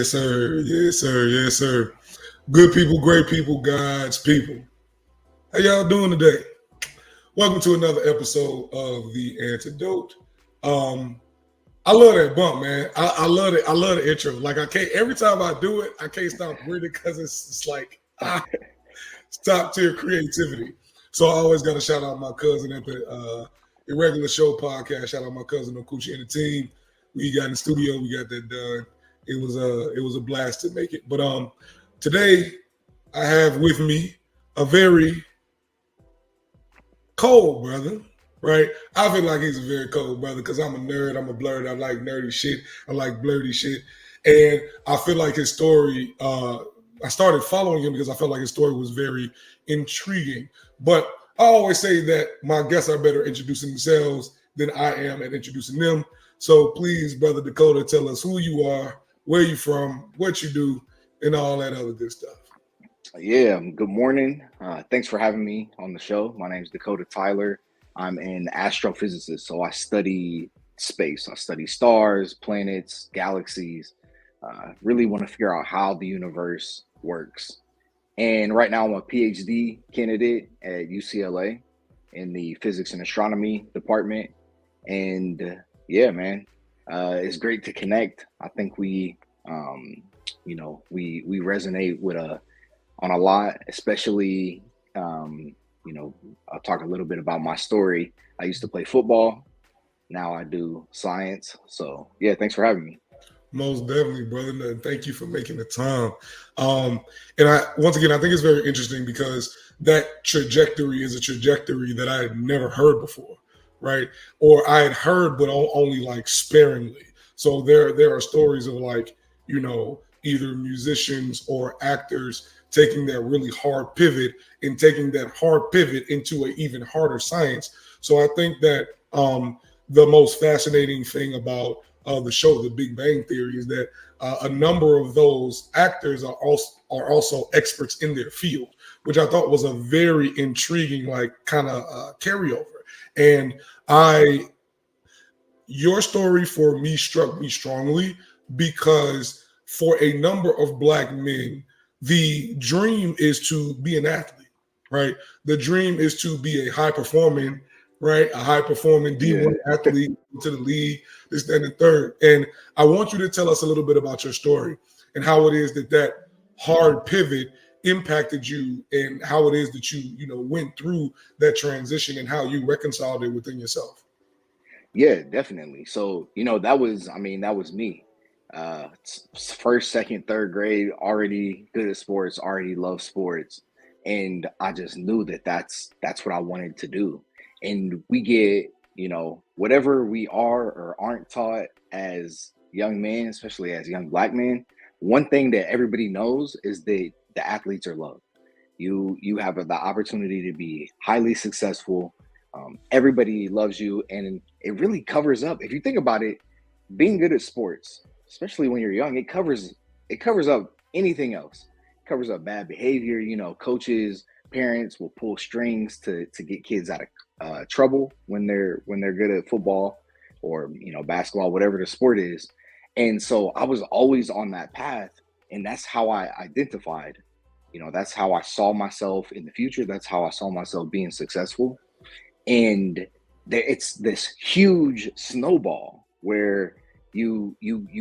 Yes, sir. Yes, sir. Yes, sir. Good people, great people, God's people. How y'all doing today? Welcome to another episode of The Antidote. Um, I love that bump, man. I love it. I love the intro. Like I can't every time I do it, I can't stop reading because it's like it's top tier creativity. So I always got to shout out my cousin at the Irregular Show podcast. Shout out my cousin Okuchi and the team. We got in the studio. We got that done. It was a blast to make it. But today I have with me a very cold brother, right? I feel like he's a very cold brother because I'm a nerd. I'm a blurred. I like nerdy shit. I like blurty shit. And I feel like his story, I started following him because I felt like his story was very intriguing. But I always say that my guests are better introducing themselves than I am at introducing them. So please, brother Dakotah, tell us who you are, where you from, what you do, and all that other good stuff. Yeah, good morning. Thanks for having me on the show. My name is Dakotah Tyler. I'm an astrophysicist, so I study space. I study stars, planets, galaxies. Really want to figure out how the universe works. And right now I'm a PhD candidate at UCLA in the physics and astronomy department. And yeah, man, it's great to connect. I think we resonate with on a lot, especially, I'll talk a little bit about my story. I used to play football. Now I do science. So yeah, thanks for having me. Most definitely, brother. And thank you for making the time. And once again, I think it's very interesting because that trajectory is a trajectory that I had never heard before, right? Or I had heard, but only like sparingly. So there are stories of like, either musicians or actors taking that really hard pivot and taking that hard pivot into an even harder science. So I think that the most fascinating thing about the show, The Big Bang Theory, is that a number of those actors are also experts in their field, which I thought was a very intriguing, like kind of carryover. And your story for me struck me strongly because for a number of Black men, the dream is to be an athlete, right? The dream is to be a high performing, right? A high performing D1 athlete to the league, this, that, and the third. And I want you to tell us a little bit about your story and how it is that hard pivot impacted you and how it is that you went through that transition and how you reconciled it within yourself. Yeah, definitely. So, that was me. First, second, third grade, already good at sports, already love sports. And I just knew that that's what I wanted to do. And we get, whatever we are or aren't taught as young men, especially as young Black men, one thing that everybody knows is that the athletes are loved. You have the opportunity to be highly successful. Everybody loves you, and it really covers up. If you think about it, being good at sports, especially when you're young, it covers up anything else. It covers up bad behavior. Coaches, parents will pull strings to get kids out of trouble when they're good at football or basketball, whatever the sport is. And so I was always on that path, and that's how I identified. That's how I saw myself in the future. That's how I saw myself being successful. And it's this huge snowball where you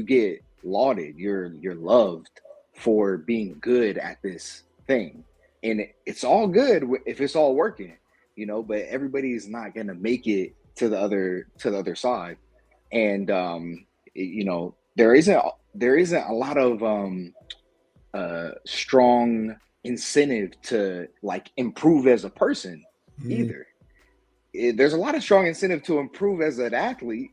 get lauded, you're loved for being good at this thing, and it's all good if it's all working, but everybody's not going to make it to the other side. And there isn't a lot of strong incentive to like improve as a person either. There's a lot of strong incentive to improve as an athlete,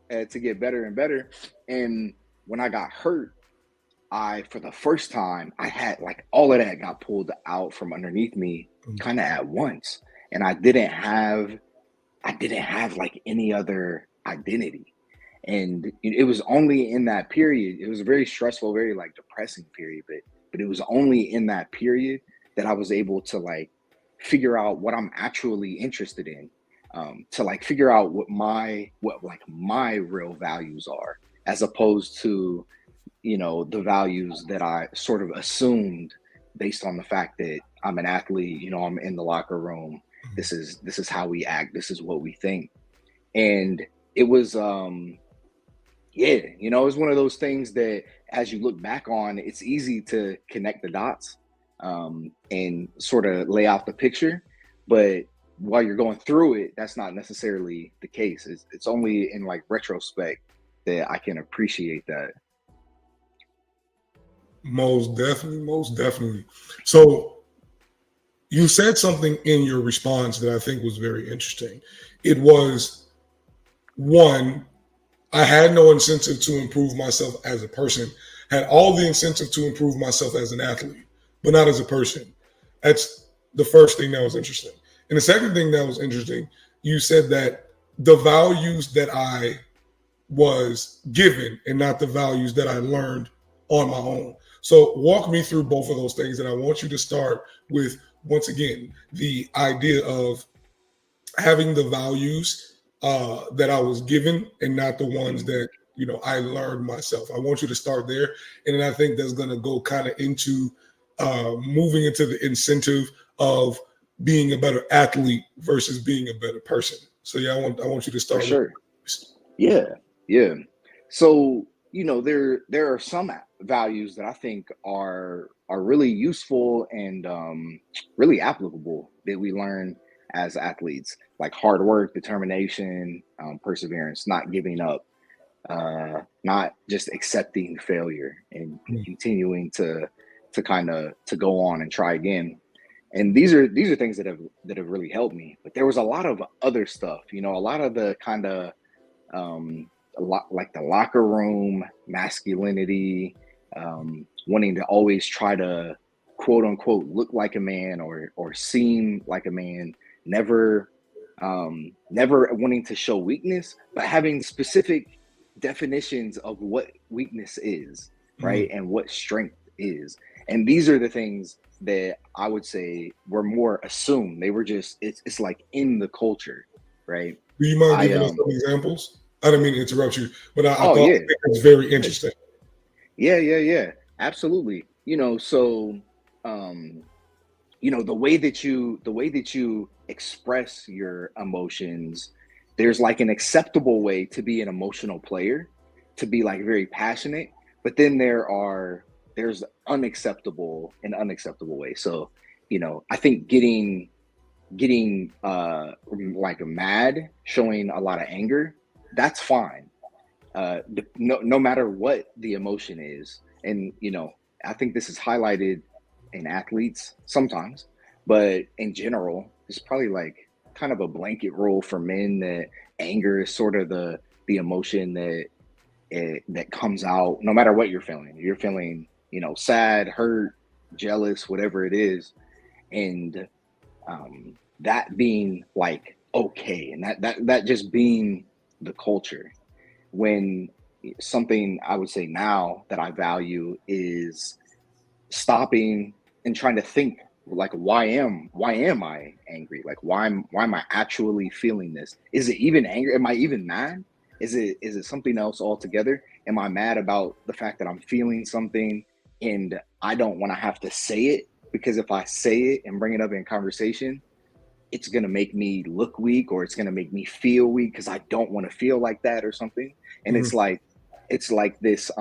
to get better and better. And when I got hurt, for the first time, I had like all of that got pulled out from underneath me kind of at once. And I didn't have like any other identity. And it was only in that period, it was a very stressful, very like depressing period, but it was only in that period that I was able to like figure out what I'm actually interested in, to like figure out what my real values are, as opposed to the values that I sort of assumed based on the fact that I'm an athlete, I'm in the locker room. This is how we act, this is what we think. And it was yeah, it was one of those things that as you look back on, it's easy to connect the dots, and sort of lay out the picture. But while you're going through it, that's not necessarily the case. It's only in like retrospect that I can appreciate that. Most definitely, most definitely. So you said something in your response that I think was very interesting. It was, one, I had no incentive to improve myself as a person, had all the incentive to improve myself as an athlete, but not as a person. That's the first thing that was interesting. And the second thing that was interesting, you said that the values that I was given and not the values that I learned on my own. So walk me through both of those things. And I want you to start with, once again, the idea of having the values that I was given and not the ones that I learned myself. I want you to start there, and then I think that's going to go kind of into moving into the incentive of being a better athlete versus being a better person. So yeah, I want you to For start with. sure. Yeah, yeah. So, there are some values that I think are really useful and really applicable that we learn as athletes, like hard work, determination, perseverance, not giving up, not just accepting failure and continuing to kind of to go on and try again. And these are things that have really helped me. But there was a lot of other stuff, a lot of the kind of a lot like the locker room masculinity, wanting to always try to quote unquote look like a man or seem like a man, never never wanting to show weakness, but having specific definitions of what weakness is, right? Mhm. And what strength is. And these are the things that I would say were more assumed. They were just it's like in the culture, right? Do you mind I giving us some examples? I didn't mean to interrupt you, but I Oh thought yeah, it was very interesting. yeah, yeah, yeah, absolutely. So um, the way that you express your emotions, there's like an acceptable way to be an emotional player, to be like very passionate, but then there's unacceptable way. So, I think getting like mad, showing a lot of anger, that's fine, no matter what the emotion is. And I think this is highlighted in athletes sometimes, but in general it's probably like kind of a blanket rule for men that anger is sort of the emotion that comes out no matter what you're feeling, sad, hurt, jealous, whatever it is. And that being like okay, and that just being the culture. When something I would say now that I value is stopping and trying to think, like, why am I angry? Like, why am I actually feeling this? Is it even anger? Am I even mad? Is it something else altogether? Am I mad about the fact that I'm feeling something and I don't want to have to say it, because if I say it and bring it up in conversation, it's going to make me look weak, or it's going to make me feel weak because I don't want to feel like that or something. And Mhm. it's like this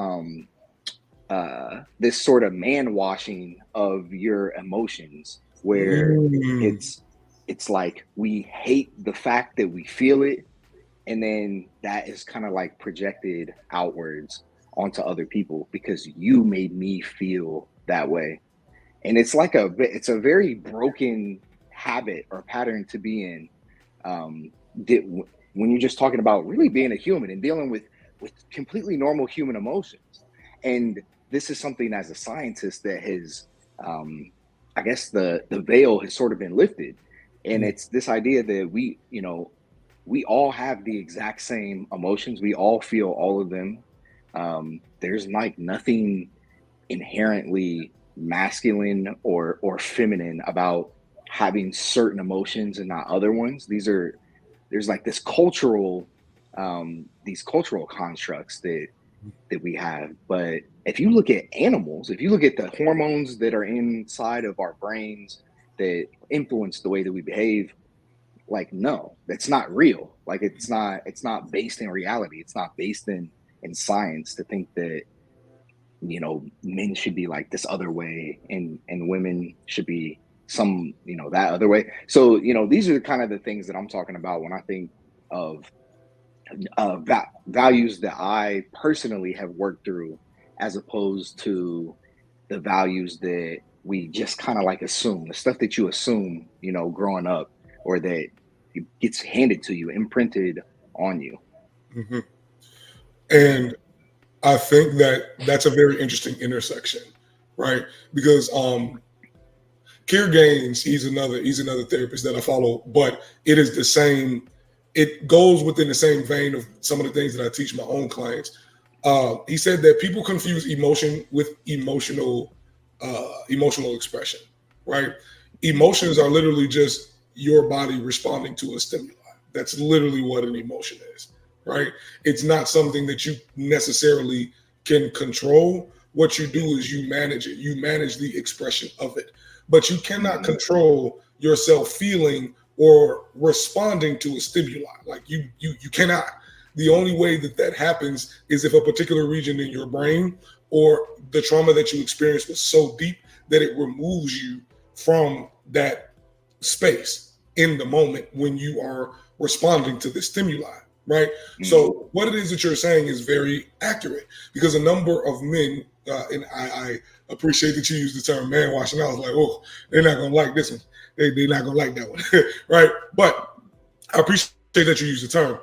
sort of man washing of your emotions, where Mm. it's like we hate the fact that we feel it, and then that is kind of like projected outwards onto other people because you made me feel that way. And it's a very broken habit or pattern to be in, when you're just talking about really being a human and dealing with completely normal human emotions. And this is something, as a scientist, that has, I guess, the veil has sort of been lifted. And Mhm. it's this idea that we all have the exact same emotions, we all feel all of them. There's like nothing inherently masculine or feminine about having certain emotions and not other ones. There's like these cultural constructs that that we have. But if you look at animals, if you look at the hormones that are inside of our brains that influence the way that we behave, like no, that's not real. Like it's not based in reality. It's not based in science to think that men should be like this other way and women should be some that other way. So these are kind of the things that I'm talking about when I think of values that I personally have worked through, as opposed to the values that we just kind of like assume, the stuff that you assume, growing up, or that it gets handed to you, imprinted on you. Mhm. And I think that that's a very interesting intersection, right? Because Kier Gaines, he's another therapist that I follow, but it is the same. It goes within the same vein of some of the things that I teach my own clients. He said that people confuse emotion with emotional expression, right? Emotions are literally just your body responding to a stimuli. That's literally what an emotion is, right? It's not something that you necessarily can control. What you do is you manage it. You manage the expression of it, but you cannot Hmm. control yourself feeling or responding to a stimuli. Like you cannot. The only way that that happens is if a particular region in your brain or the trauma that you experienced was so deep that it removes you from that space in the moment when you are responding to the stimuli, right? Hmm. So what it is that you're saying is very accurate because a number of men, and I appreciate that you use the term man washing. I was like, oh, they're not gonna like this one. They're not gonna like that one, right? But I appreciate that you use the term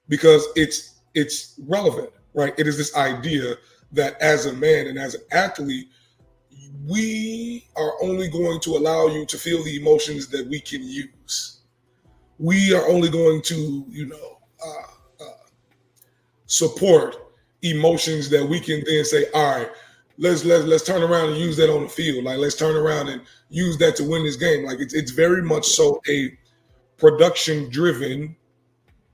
because it's relevant, right? It is this idea that as a man and as an athlete, we are only going to allow you to feel the emotions that we can use. We are only going to, support emotions that we can then say, all right, let's turn around and use that on the field. Like let's turn around and use that to win this game. Like it's very much so a production driven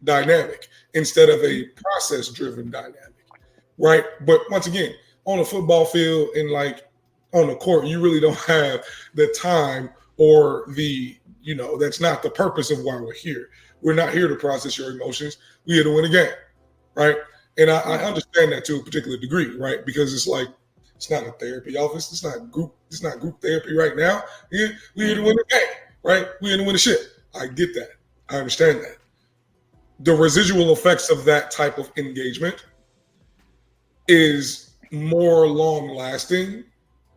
dynamic instead of a process driven dynamic, right? But once again, on a football field and like on the court, you really don't have the time or that's not the purpose of why we're here. We're not here to process your emotions. We're here to win a game, right? And I Hmm. understand that to a particular degree, right? Because it's like it's not a therapy office. It's not group therapy right now. Yeah, we're here to win Hmm. the game, right? We're here to win the shit. I get that. I understand that. The residual effects of that type of engagement is more long lasting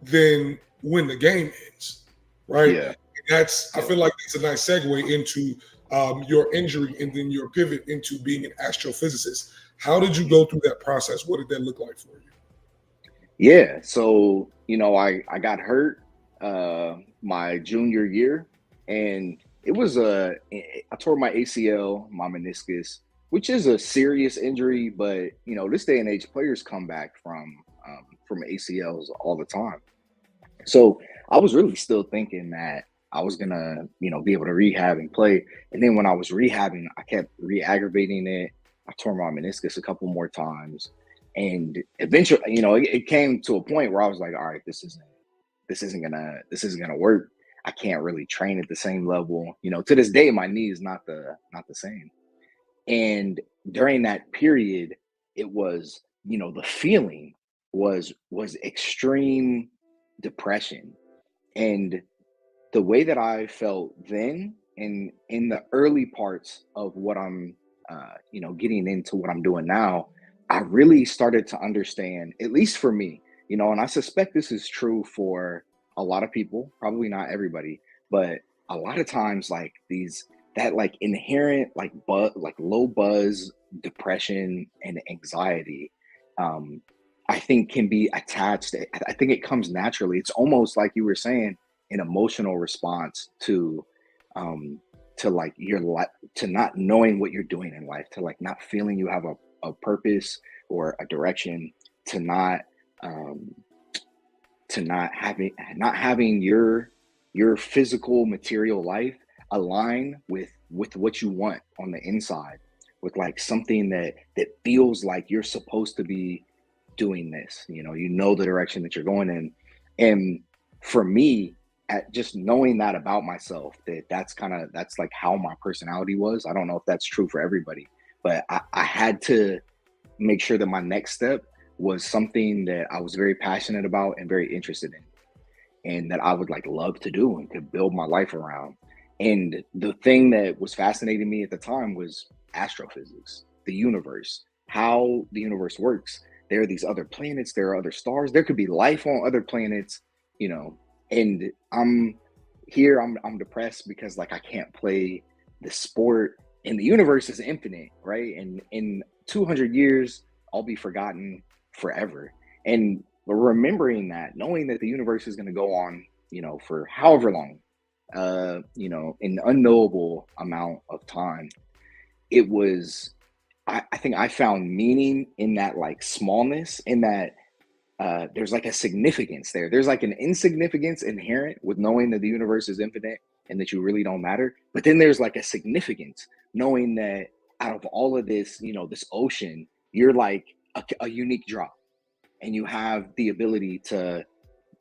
than when the game ends, right? Yeah. I feel like it's a nice segue into your injury and then your pivot into being an astrophysicist. How did you go through that process? What did that look like for you? Yeah. So, I got hurt my junior year, and it was I tore my ACL, my meniscus, which is a serious injury, but this day and age players come back from ACLs all the time. So, I was really still thinking that I was gonna, be able to rehab and play. And then when I was rehabbing, I kept re-aggravating it. I tore my meniscus a couple more times. And eventually, it came to a point where I was like, all right, this isn't gonna work. I can't really train at the same level. To this day, my knee is not the same. And during that period, it was, the feeling was extreme depression. And the way that I felt then, in the early parts of what I'm getting into what I'm doing now, I really started to understand, at least for me, and I suspect this is true for a lot of people, probably not everybody, but a lot of times, like these that like inherent like low buzz depression and anxiety, um I think can be attached. I think it comes naturally. It's almost like you were saying, an emotional response um to like your life, to not knowing what you're doing in life, to like not feeling you have a purpose or a direction, to um not having your physical material life align with what you want on the inside, with like something that feels like you're supposed to be doing this. You know the direction that you're going in. And for me, at just knowing that about myself, that's like how my personality was. I don't know if that's true for everybody, but I had to make sure that my next step was something that I was very passionate about and very interested in, and that I would like love to do and could build my life around. And the thing that was fascinating me at the time was astrophysics, the universe, how the universe works. There are these other planets, there are other stars, there could be life on other planets, you know. And I'm depressed because like I can't play the sport, and the universe is infinite, right? And in 200 years, I'll be forgotten forever. And remembering that, knowing that the universe is going to go on, for however long, an unknowable amount of time, it was, I think I found meaning in that like smallness, in that there's like a significance there. There's like an insignificance inherent with knowing that the universe is infinite and that you really don't matter. But then there's like a significance knowing that out of all of this, this ocean, you're like a unique drop, and you have the ability to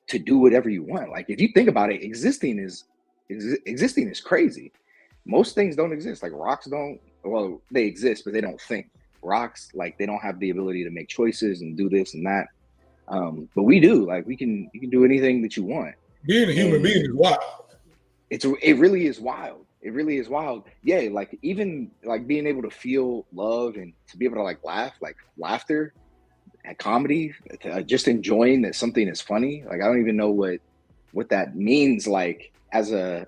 do whatever you want. Like if you think about it, existing is crazy. Most things don't exist. Like rocks don't. Well, they exist, but they don't think. Rocks, like they don't have the ability to make choices and do this and that. But we do. Like you can do anything that you want. Being a human And being is wild. it really is wild. It really is wild. Yeah, like even like being able to feel love and to be able to like laugh, like laughter and comedy, just enjoying that something is funny. Like I don't even know what that means. Like as a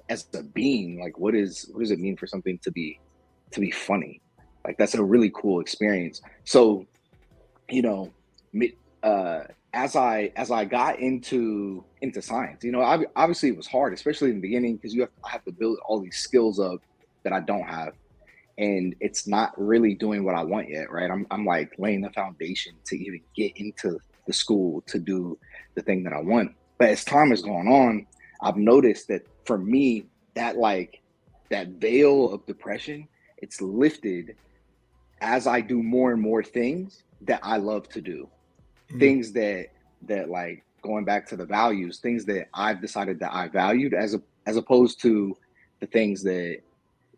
being, like what does it mean for something to be funny? Like that's a really cool experience. So you know, as I got into science, obviously it was hard, especially in the beginning, because I have to build all these skills up that I don't have, and it's not really doing what I want yet, right? I'm like laying the foundation to even get into the school to do the thing that I want. But as time has gone on, I've noticed that for me, that veil of depression, it's lifted as I do more and more things that I love to do. Things that like going back to the values, things that I've decided that I valued, as opposed to the things that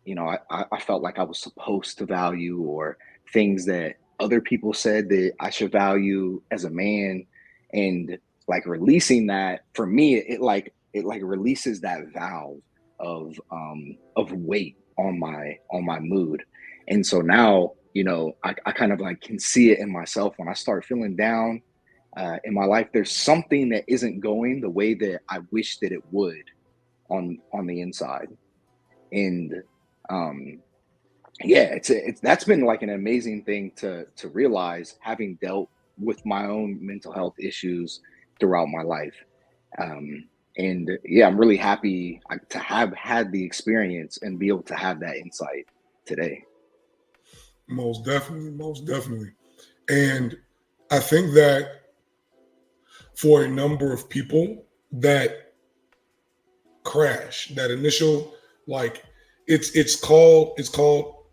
I felt like I was supposed to value, or things that other people said that I should value as a man. And like releasing that, for me, it releases that valve of weight on my mood. And so now, I kind of like can see it in myself when I start feeling down in my life. There's something that isn't going the way that I wish that it would on the inside. And yeah, it's that's been like an amazing thing to realize, having dealt with my own mental health issues throughout my life. And yeah, I'm really happy to have had the experience and be able to have that insight today. Most definitely, most definitely. And I think that for a number of people, that crash, that initial, like it's called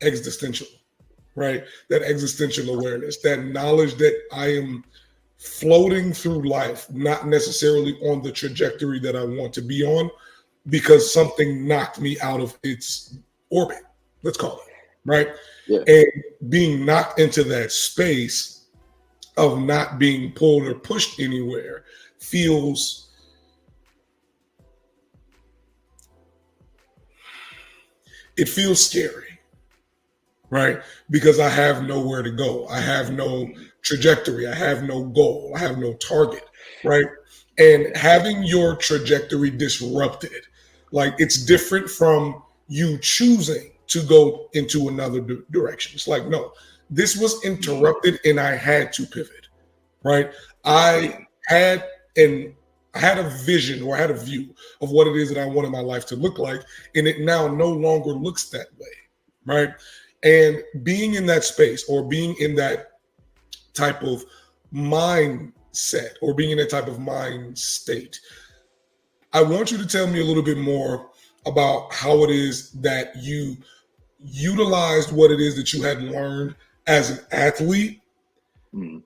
existential, right? That existential awareness, that knowledge that I am floating through life, not necessarily on the trajectory that I want to be on, because something knocked me out of its orbit, let's call it, right? Yeah. And being knocked into that space of not being pulled or pushed anywhere feels scary, right? Because I have nowhere to go. I have no trajectory. I have no goal. I have no target, right? And having your trajectory disrupted, like it's different from you choosing to go into another direction. It's like, no, this was interrupted and I had to pivot, right? I had a vision, or I had a view of what it is that I wanted my life to look like, and it now no longer looks that way, right? And being in that space, or being in that type of mindset, or being in that type of mind state, I want you to tell me a little bit more about how it is that you utilized what it is that you had learned as an athlete Mm.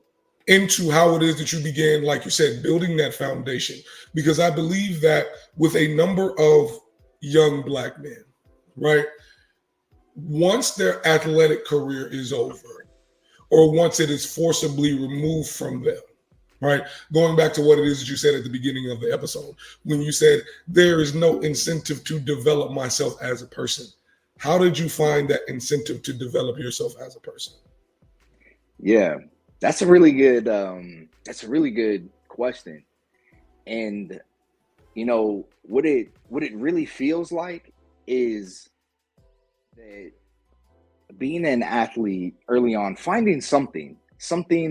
into how it is that you began, like you said, building that foundation. Because I believe that with a number of young Black men, right, once their athletic career is over, or once it is forcibly removed from them, right? Going back to what it is that you said at the beginning of the episode, when you said there is no incentive to develop myself as a person. How did you find that incentive to develop yourself as a person? Yeah, that's a really good question. And what it really feels like is that being an athlete early on, finding something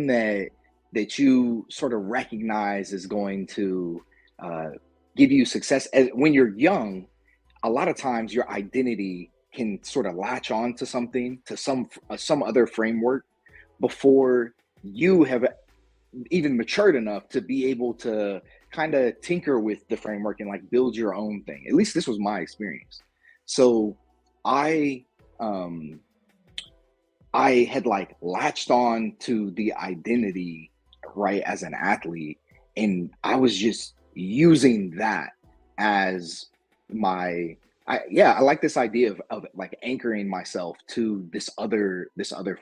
that you sort of recognize is going to uh, give you success. As when you're young, a lot of times your identity can sort of latch on to something, to some other framework before you have even matured enough to be able to kind of tinker with the framework and like build your own thing. At least this was my experience. So I um I had like latched on to the identity, right, as an athlete, and I was just using that as my I like this idea of like anchoring myself to this other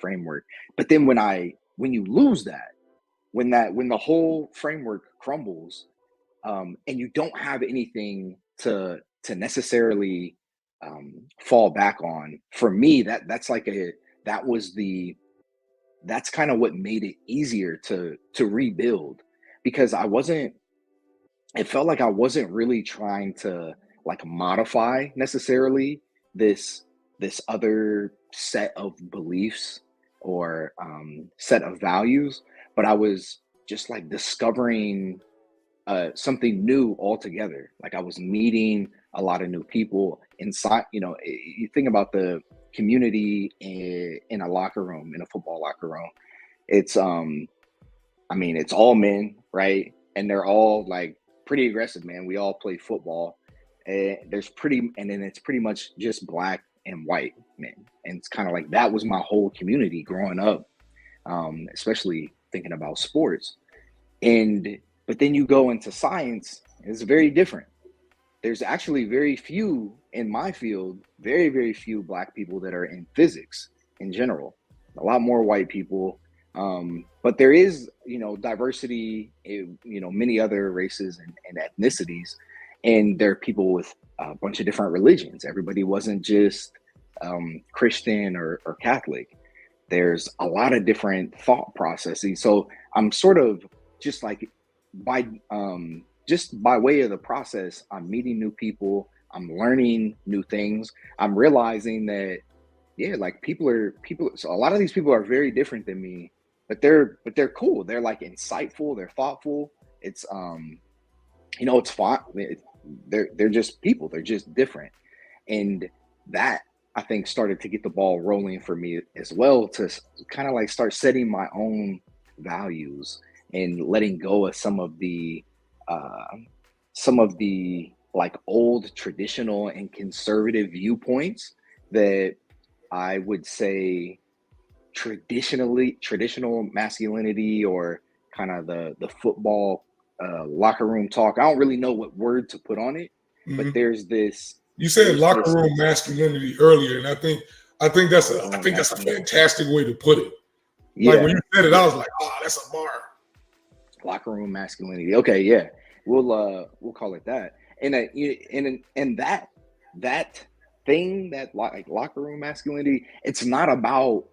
framework. But then when you lose that, when the whole framework crumbles, and you don't have anything to necessarily fall back on. For me, that was the that's kind of what made it easier to rebuild, because I wasn't it felt like I wasn't really trying to like modify necessarily this this other set of beliefs or set of values, but I was just like discovering something new altogether. Like I was meeting a lot of new people inside. You think about the community in a locker room, in a football locker room. It's I mean, it's all men, right? And they're all like pretty aggressive, man. We all play football. And then it's pretty much just Black and white men. And it's kind of like that was my whole community growing up, especially thinking about sports. And but then you go into science, it's very different. There's actually very few in my field, very, very few Black people that are in physics in general. A lot more white people. But there is, diversity in, many other races and ethnicities. And there are people with a bunch of different religions. Everybody wasn't just Christian or Catholic. There's a lot of different thought processes. So I'm sort of just like by just by way of the process, I'm meeting new people, I'm learning new things, I'm realizing that yeah, like people. So a lot of these people are very different than me, but they're cool. They're like insightful. They're thoughtful. It's it's fine. They're just people. They're just different, and that I think started to get the ball rolling for me as well to kind of like start setting my own values and letting go of uh, some of the like old traditional and conservative viewpoints that I would say traditional masculinity, or kind of the football locker room talk. I don't really know what word to put on it, but Mhm. there's this You said there's locker this room masculinity earlier, and I think that's locker I room think that's a masculinity. fantastic way to put it. Like when Yeah, you said it, yeah, I was like, oh, that's a bar. locker room masculinity. Okay, yeah, we'll call it that. And that thing, that like locker room masculinity, it's not about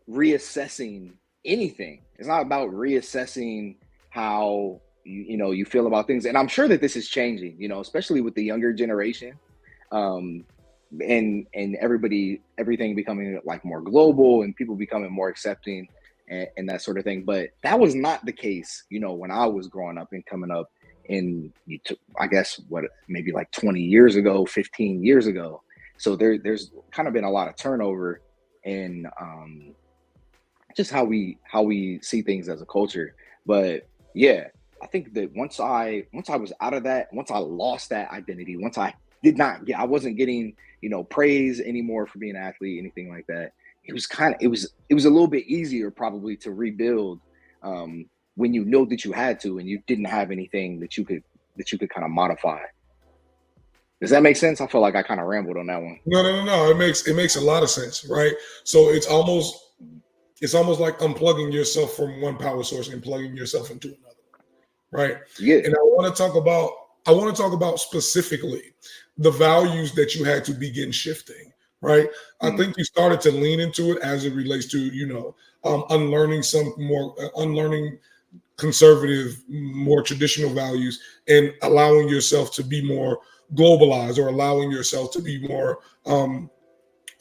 reassessing anything. It's not about reassessing how you feel about things. And I'm sure that this is changing, especially with the younger generation. Um, and everything becoming like more global and people becoming more accepting and that sort of thing. But that was not the case, when I was growing up and coming up in I guess what, maybe like 20 years ago, 15 years ago. So there's kind of been a lot of turnover in just how we see things as a culture. But yeah, I think that once I was out of that, once I lost that identity, once I wasn't getting praise anymore for being an athlete, anything like that. it was a little bit easier probably to rebuild when you know that you had to and you didn't have anything that you could kind of modify. Does that make sense? I feel like I kind of rambled on that one. No. It makes a lot of sense, right? So it's almost like unplugging yourself from one power source and plugging yourself into another, right? Yeah. And I want to talk about specifically the values that you had to begin shifting, right? I Mhm. think you started to lean into it as it relates to, unlearning conservative, more traditional values, and allowing yourself to be more globalized, or allowing yourself to be more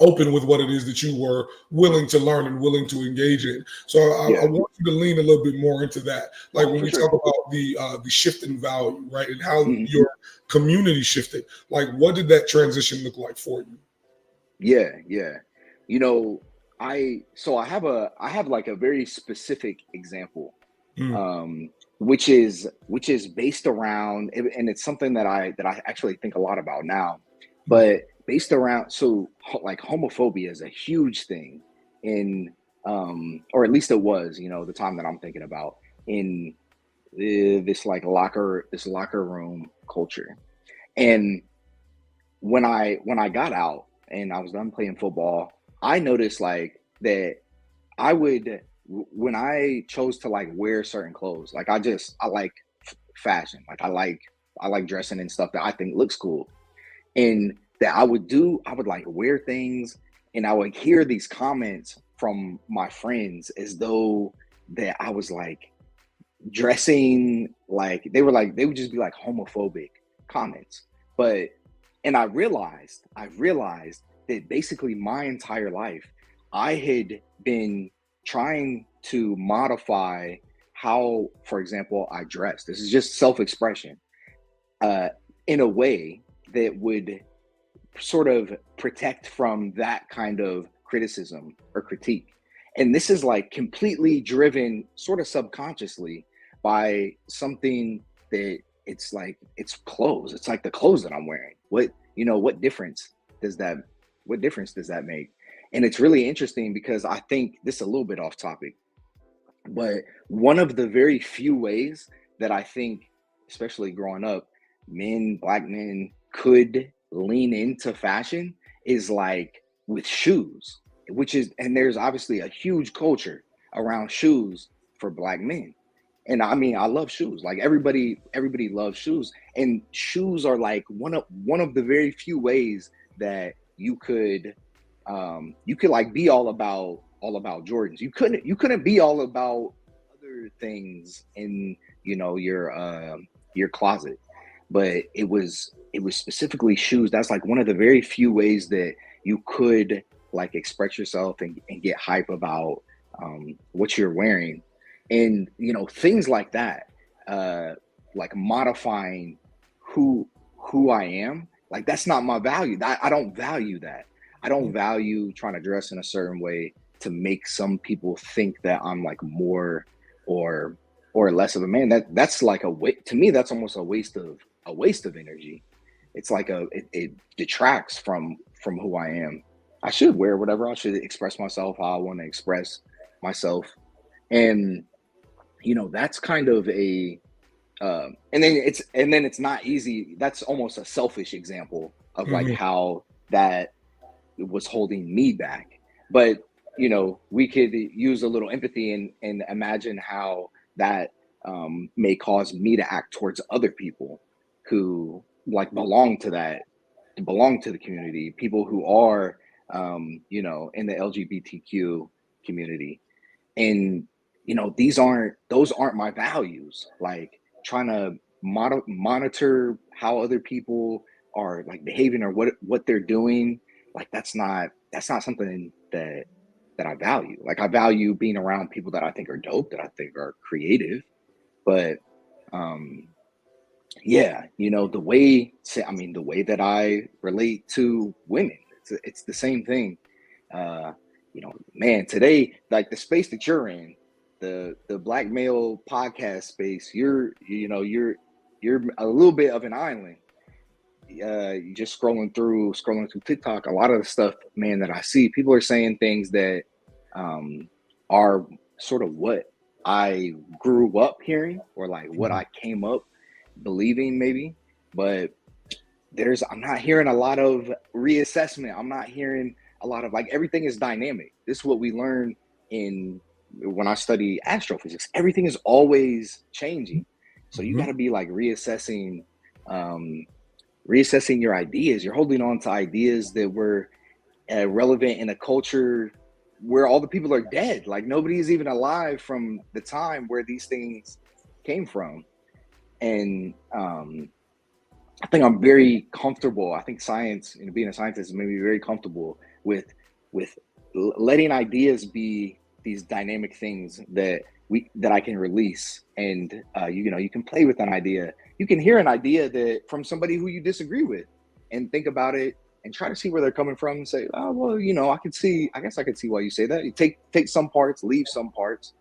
open with what it is that you were willing to learn and willing to engage in. So I Yeah. want you to lean a little bit more into that, like Oh, when for we talk sure. about the shift in value, right, and how Mhm. your community shifted. Like, what did that transition look like for you? Yeah, yeah. You know, I have like a very specific example, Mm, um, which is based around, and it's something that I actually think a lot about now, mm, but based around, like homophobia is a huge thing in, or at least it was, the time that I'm thinking about in this locker room culture. And when I got out and I was done playing football, I noticed like that I would when I chose to like wear certain clothes, like I like fashion, like I like dressing in stuff that I think looks cool, and that I would like wear things, and I would hear these comments from my friends as though that I was like dressing like they would just be like homophobic comments. But and I realized that basically my entire life I had been trying to modify how, for example, I dress. This is just self-expression, uh, in a way that would sort of protect from that kind of criticism or critique. And this is like completely driven sort of subconsciously by something that it's like it's clothes. It's like the clothes that I'm wearing. What difference does that what difference does that make? And it's really interesting because I think this is a little bit off topic, but one of the very few ways that I think, especially growing up, black men could lean into fashion is like with shoes, and there's obviously a huge culture around shoes for black men. And I mean, I love shoes. Like everybody loves shoes. And shoes are like one of the very few ways that you could like be all about Jordans. You couldn't be all about other things in your closet, but it was specifically shoes. That's like one of the very few ways that you could like express yourself and get hype about what you're wearing, and things like that, uh like modifying who I am. Like that's not my value. I don't value that. I don't value trying to dress in a certain way to make some people think that I'm like more or less of a man. That's like to me. That's almost a waste of energy. It's like it detracts from who I am. I should wear whatever. I should express myself how I want to express myself, and that's kind of and then it's not easy. That's almost a selfish example of like mhm. how that was holding me back. But we could use a little empathy and imagine how that may cause me to act towards other people who like belong to the community, people who are in the LGBTQ community. And those aren't my values. Like trying to monitor how other people are like behaving or what they're doing, like that's not something that I value. Like I value being around people that I think are dope, that I think are creative. But um yeah, the way that I relate to women, it's the same thing. Man, today, like the space that you're in, the black male podcast space, you're a little bit of an island. just scrolling through TikTok, a lot of the stuff, man, that I see, people are saying things that are sort of what I grew up hearing, or like what I came up believing, maybe. But I'm not hearing a lot of reassessment. I'm not hearing a lot of, like, everything is dynamic. This is what we learn when I study astrophysics. Everything is always changing. So you got to be like reassessing your ideas. You're holding on to ideas that were relevant in a culture where all the people are dead. Like, nobody's even alive from the time where these things came from. And I think I'm very comfortable. I think science, being a scientist, made me very comfortable with letting ideas be these dynamic things that I can release. And you can play with an idea. You can hear an idea that from somebody who you disagree with, and think about it and try to see where they're coming from, and say, oh, well, I guess I could see why you say that. You take some parts, leave some parts,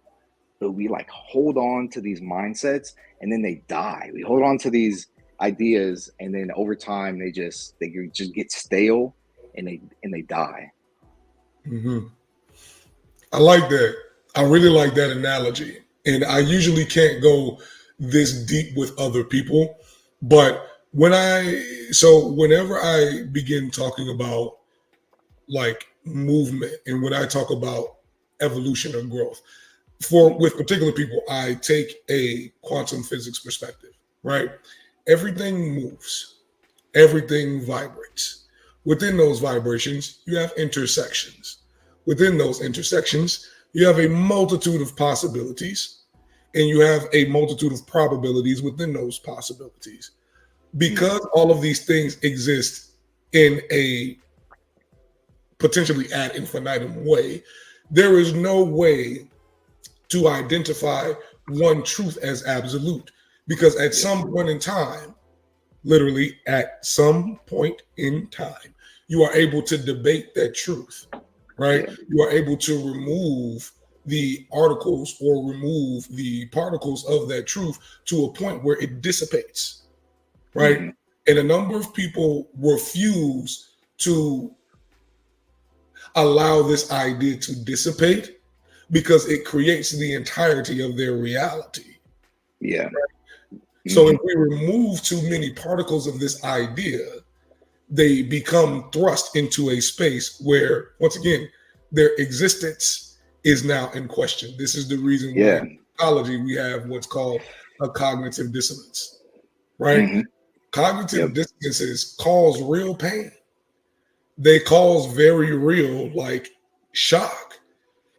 but we like hold on to these mindsets, and then they die. We hold on to these ideas, and then over time they just get stale, and they die. I like that. I really like that analogy. And I usually can't go this deep with other people, but whenever I begin talking about like movement, and when I talk about evolution or growth, with particular people, I take a quantum physics perspective, right? Everything moves, everything vibrates. Within those vibrations, you have intersections. Within those intersections, you have a multitude of possibilities, and you have a multitude of probabilities within those possibilities. Because all of these things exist in a potentially ad infinitum way, there is no way to identify one truth as absolute, because at some point in time, literally at some point in time, you are able to debate that truth, right? You are able to remove the articles or remove the particles of that truth to a point where it dissipates, right? And a number of people refuse to allow this idea to dissipate because it creates the entirety of their reality. Right? So if we remove too many particles of this idea, they become thrust into a space where, once again, their existence is now in question. This is the reason why in psychology we have what's called a cognitive dissonance, right? Cognitive dissonances cause real pain. They cause very real, like, shock.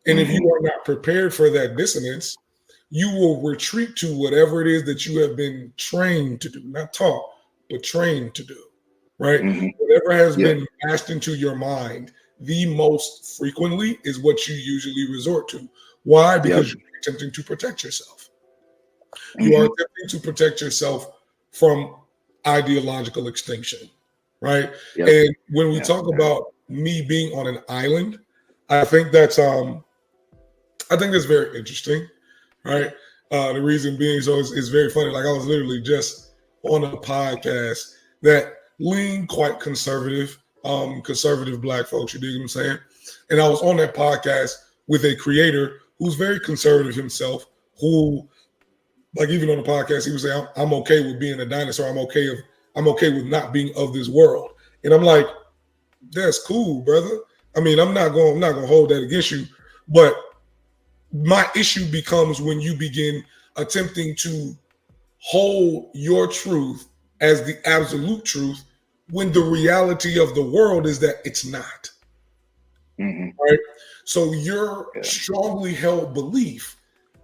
And if you are not prepared for that dissonance, you will retreat to whatever it is that you have been trained to do, not taught, but trained to do, right? Whatever has been mashed into your mind the most frequently is what you usually resort to. Why? Because you're attempting to protect yourself. You are attempting to protect yourself from ideological extinction, right? And when we talk about me being on an island, I think that's very interesting, right? The reason being, so it's very funny. Like, I was literally just on a podcast that leaned quite conservative, conservative Black folks, you dig what I'm saying? And I was on that podcast with a creator who's very conservative himself, who, like, even on the podcast, he was saying, I'm okay with being a dinosaur. I'm okay with not being of this world. And I'm like, that's cool, brother. I mean, I'm not gonna hold that against you, but my issue becomes when you begin attempting to hold your truth as the absolute truth when the reality of the world is that it's not. Right? So your strongly held belief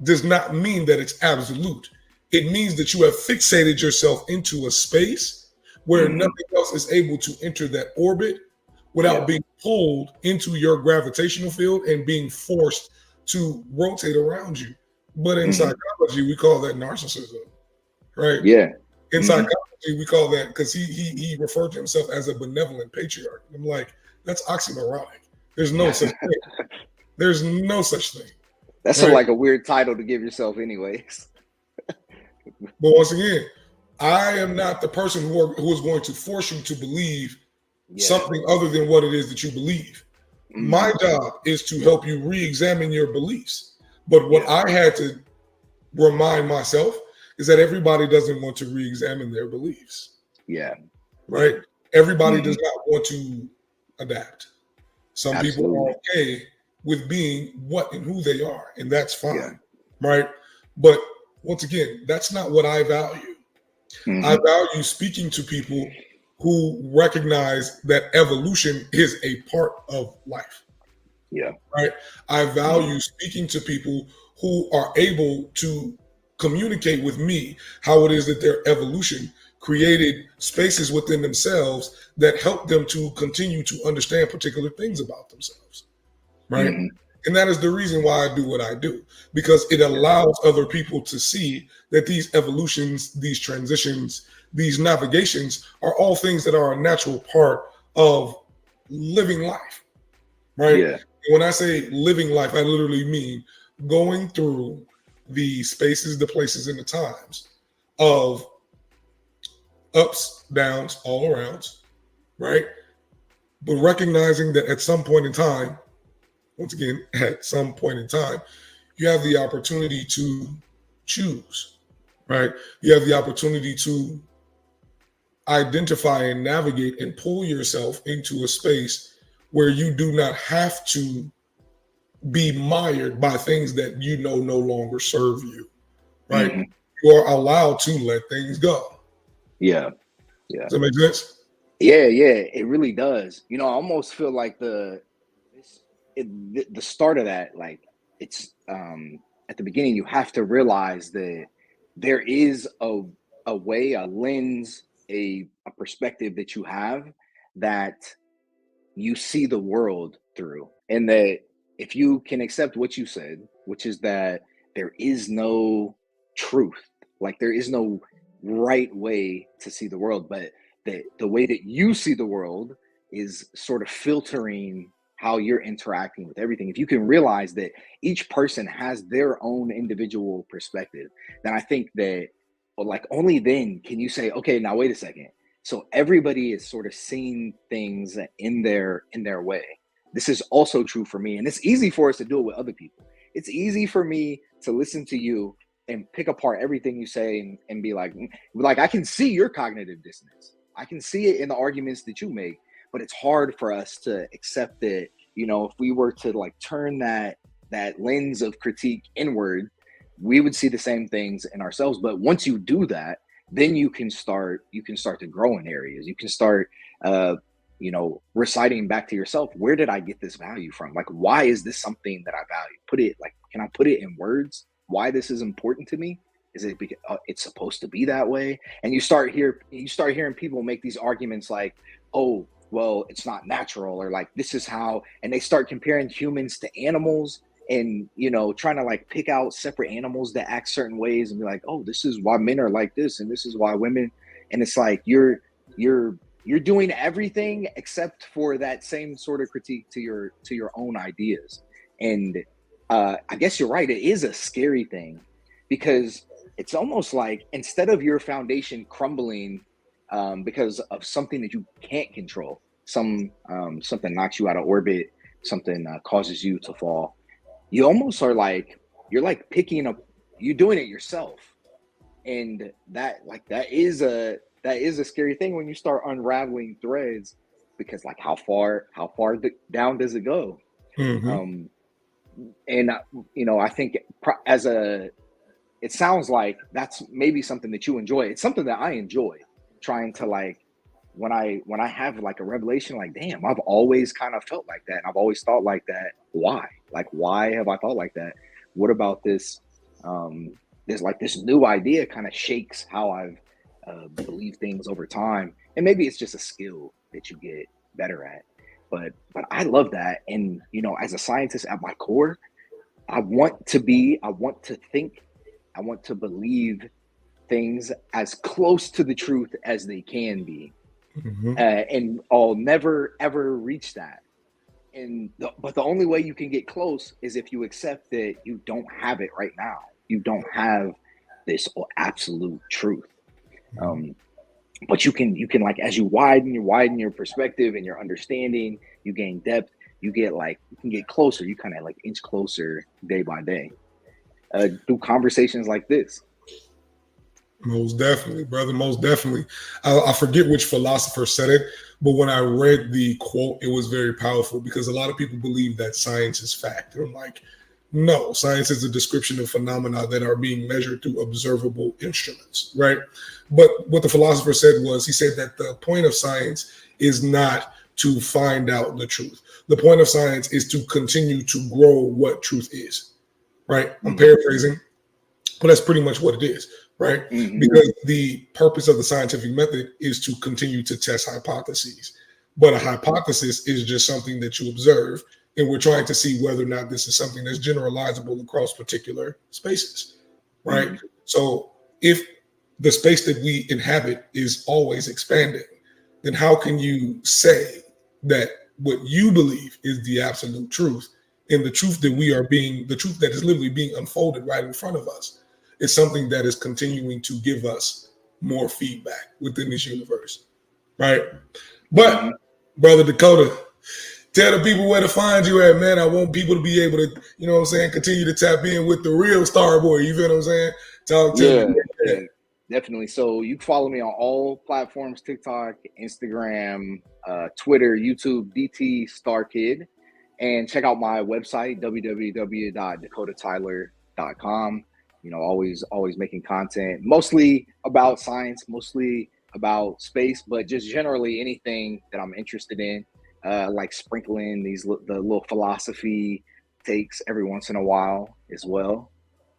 does not mean that it's absolute. It means that you have fixated yourself into a space where nothing else is able to enter that orbit without being pulled into your gravitational field and being forced to rotate around you. But in psychology, we call that narcissism, right? In psychology, we call that, because he referred to himself as a benevolent patriarch. I'm like, that's oxymoronic. There's no such thing. There's no such thing. That's like a weird title to give yourself anyways. But once again, I am not the person who is going to force you to believe Yeah. something other than what it is that you believe. My Hmm. job is to help you re-examine your beliefs. But what Yeah. I had to remind myself is that everybody doesn't want to re-examine their beliefs, Yeah. right? Everybody Hmm. does not want to adapt. Some people Absolutely. are okay with being what and who they are, and that's Yeah. fine, right? But once again, that's not what I value. I Hmm. value speaking to people who recognize that evolution is a part of life, Yeah. right? I Hmm. value speaking to people who are able to communicate with me how it is that their evolution created spaces within themselves that help them to continue to understand particular things about themselves, right? Hmm. And that is the reason why I do what I do, because it Yeah. allows other people to see that these evolutions, these transitions, these navigations are all things that are a natural part of living life, right? Yeah. And when I say living life, I literally mean going through the spaces, the places, and the times of ups, downs, all arounds, right? But recognizing that at some point in time, once again, at some point in time, you have the opportunity to choose, right? You have the opportunity to identify and navigate and pull yourself into a space where you do not have to be mired by things that you know no longer serve you, right? Hmm. You are allowed to let things go. Yeah. Yeah. Does that make sense? Yeah, yeah, it really does. I almost feel like this the start of that, like it's at the beginning, you have to realize that there is a way, a lens, a perspective that you have that you see the world through. And that if you can accept what you said, which is that there is no truth, like there is no right way to see the world, but that the way that you see the world is sort of filtering how you're interacting with everything. If you can realize that each person has their own individual perspective, then I think that, well, like, only then can you say, okay, now wait a second, so everybody is sort of seeing things in their way. This is also true for me, and it's easy for us to do it with other people. It's easy for me to listen to you and pick apart everything you say and be like, like, I can see your cognitive dissonance. I can see it in the arguments that you make, but it's hard for us to accept that. If we were to like turn that lens of critique inward, we would see the same things in ourselves. But once you do that, then you can start to grow in areas. You can start reciting back to yourself, where did I get this value from? Like, why is this something that I value? Can I put it in words why this is important to me? Is it because it's supposed to be that way? And you start hearing people make these arguments like, oh, well, it's not natural, or like, this is how, and they start comparing humans to animals, and trying to like pick out separate animals that act certain ways and be like, oh, this is why men are like this and this is why women. And it's like, you're doing everything except for that same sort of critique to your own ideas. And I guess you're right, it is a scary thing, because it's almost like, instead of your foundation crumbling because of something that you can't control, something knocks you out of orbit, something causes you to fall, you almost are like, you're like picking up, you're doing it yourself. And that is a scary thing when you start unraveling threads, because like, how far down does it go? Mm-hmm. um and I think, as a it sounds like that's maybe something that you enjoy. It's something that I enjoy, trying to like, when I have like a revelation, like, damn, I've always kind of felt like that, and I've always thought like that. Why have I thought like that? What about this? There's like this new idea kind of shakes how I've believed things over time, and maybe it's just a skill that you get better at. But I love that, and as a scientist at my core, I want to think, I want to believe things as close to the truth as they can be. Mm-hmm. And I'll never ever reach that. But the only way you can get close is if you accept that you don't have it right now. You don't have this absolute truth. But you can like, as you widen your perspective and your understanding, you gain depth, you can get closer, you kind of like inch closer day by day through conversations like this. Most definitely, brother. Most definitely. I forget which philosopher said it, but when I read the quote, it was very powerful because a lot of people believe that science is fact. And I'm like, no, science is a description of phenomena that are being measured through observable instruments, right? But what the philosopher said was, he said that the point of science is not to find out the truth. The point of science is to continue to grow what truth is, right? I'm paraphrasing, but that's pretty much what it is, right? Because the purpose of the scientific method is to continue to test hypotheses. But a hypothesis is just something that you observe, and we're trying to see whether or not this is something that's generalizable across particular spaces, right? So if the space that we inhabit is always expanding, then how can you say that what you believe is the absolute truth, and the truth that the truth that is literally being unfolded right in front of us is something that is continuing to give us more feedback within this universe, right? But brother Dakotah, tell the people where to find you at, man. I want people to be able to, you know what I'm saying, continue to tap in with the real Starboy. You feel what I'm saying? Talk to me. Yeah, definitely. So you can follow me on all platforms: TikTok, Instagram, Twitter, YouTube, DT Star Kid, and check out my website www.dakotahtyler.com. You know, always making content, mostly about science, mostly about space, but just generally anything that I'm interested in. Like sprinkling the little philosophy takes every once in a while as well.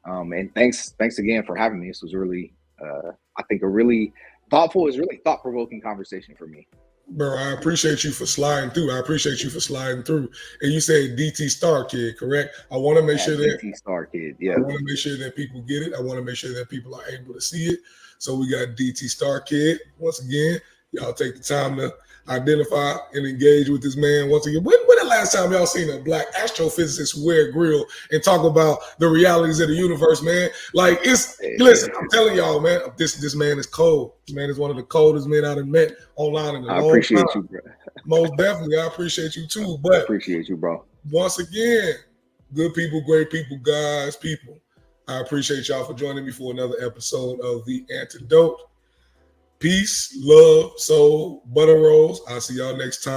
And thanks again for having me. This was really, I think, a really thought-provoking conversation for me. Bro, I appreciate you for sliding through. And you said DT Star Kid, correct? I want to make sure that DT Star Kid. Yeah. I want to make sure that people get it. I want to make sure that people are able to see it. So we got DT Star Kid. Once again, y'all take the time to identify and engage with this man once again. When the last time y'all seen a black astrophysicist wear a grill and talk about the realities of the universe, man? Like, listen, I'm telling y'all, man, this man is cold. This man is one of the coldest men I've met online in a long time. I appreciate you, bro. Most definitely, I appreciate you too. But I appreciate you, bro. Once again, good people, great people, God's people. I appreciate y'all for joining me for another episode of The Antidote. Peace, love, soul, butter rolls. I'll see y'all next time.